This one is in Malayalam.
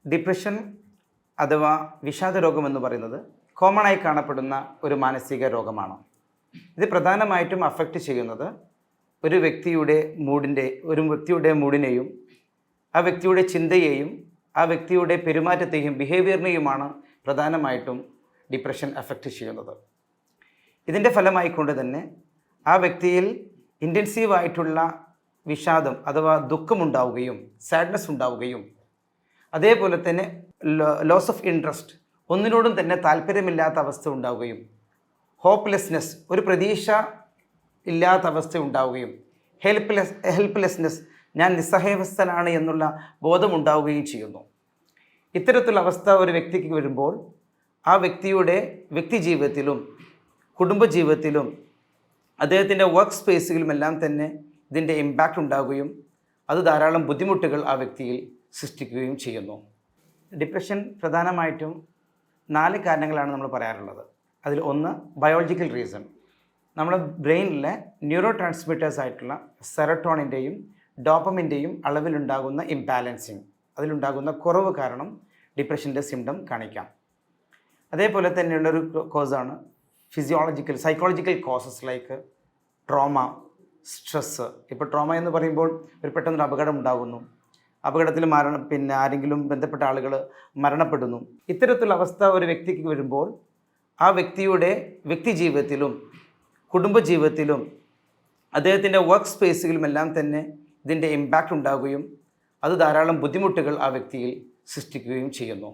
ഡിപ്രഷൻ അഥവാ വിഷാദരോഗം എന്ന് പറയുന്നത് കോമൺ ആയി കാണപ്പെടുന്ന ഒരു മാനസിക രോഗമാണ്. ഇത് പ്രധാനമായിട്ടും അഫക്റ്റ് ചെയ്യുന്നത് ഒരു വ്യക്തിയുടെ മൂഡിനെയും ആ വ്യക്തിയുടെ ചിന്തയെയും ആ വ്യക്തിയുടെ പെരുമാറ്റത്തെയും ബിഹേവിയറിനെയുമാണ് പ്രധാനമായിട്ടും ഡിപ്രഷൻ അഫക്റ്റ് ചെയ്യുന്നത്. ഇതിൻ്റെ ഫലമായിക്കൊണ്ട് തന്നെ ആ വ്യക്തിയിൽ ഇൻറ്റൻസീവായിട്ടുള്ള വിഷാദം അഥവാ ദുഃഖമുണ്ടാവുകയും സാഡ്നെസ് ഉണ്ടാവുകയും അതേപോലെ തന്നെ ലോസ് ഓഫ് ഇൻട്രസ്റ്റ്, ഒന്നിനോടും തന്നെ താല്പര്യമില്ലാത്ത അവസ്ഥ ഉണ്ടാവുകയും ഹോപ്പ്ലെസ്നെസ്, ഒരു പ്രതീക്ഷ ഇല്ലാത്ത അവസ്ഥ ഉണ്ടാവുകയും ഹെൽപ്ലെസ്നെസ്, ഞാൻ നിസ്സഹായാവസ്ഥനാണ് എന്നുള്ള ബോധമുണ്ടാവുകയും ചെയ്യുന്നു. ഇത്തരത്തിലുള്ള അവസ്ഥ ഒരു വ്യക്തിക്ക് വരുമ്പോൾ ആ വ്യക്തിയുടെ വ്യക്തിജീവിതത്തിലും കുടുംബജീവിതത്തിലും അദ്ദേഹത്തിൻ്റെ വർക്ക് സ്പേസുകളുമെല്ലാം തന്നെ ഇതിൻ്റെ ഇമ്പാക്റ്റ് ഉണ്ടാവുകയും അത് ധാരാളം ബുദ്ധിമുട്ടുകൾ ആ വ്യക്തിയിൽ സൃഷ്ടിക്കുകയും ചെയ്യുന്നു. ഡിപ്രഷൻ പ്രധാനമായിട്ടും 4 കാരണങ്ങളാണ് നമ്മൾ പറയാറുള്ളത്. അതിൽ ഒന്ന് ബയോളജിക്കൽ റീസൺ. നമ്മുടെ ബ്രെയിനിലെ ന്യൂറോ ട്രാൻസ്മിറ്റേഴ്സ് ആയിട്ടുള്ള സെറട്ടോണിൻ്റെയും ഡോപ്പമിൻ്റെയും അളവിലുണ്ടാകുന്ന ഇംബാലൻസിങ്, അതിലുണ്ടാകുന്ന കുറവ് കാരണം ഡിപ്രഷൻ്റെ സിംറ്റം കാണിക്കാം. അതേപോലെ തന്നെയുള്ളൊരു കോസാണ് psychological causes like trauma, stress. ഇപ്പോൾ ട്രോമ എന്ന് പറയുമ്പോൾ ഒരു പെട്ടെന്നൊരു അപകടം ഉണ്ടാകുന്നു, അപകടത്തിൽ ആരെങ്കിലും ബന്ധപ്പെട്ട ആളുകൾ മരണപ്പെടുന്നു. ഇത്തരത്തിലുള്ള അവസ്ഥ ഒരു വ്യക്തിക്ക് വരുമ്പോൾ ആ വ്യക്തിയുടെ വ്യക്തിജീവിതത്തിലും കുടുംബജീവിതത്തിലും അദ്ദേഹത്തിൻ്റെ വർക്ക് സ്പേസുകളുമെല്ലാം തന്നെ ഇതിൻ്റെ ഇമ്പാക്റ്റ് ഉണ്ടാവുകയും അത് ധാരാളം ബുദ്ധിമുട്ടുകൾ ആ വ്യക്തിയിൽ സൃഷ്ടിക്കുകയും ചെയ്യുന്നു.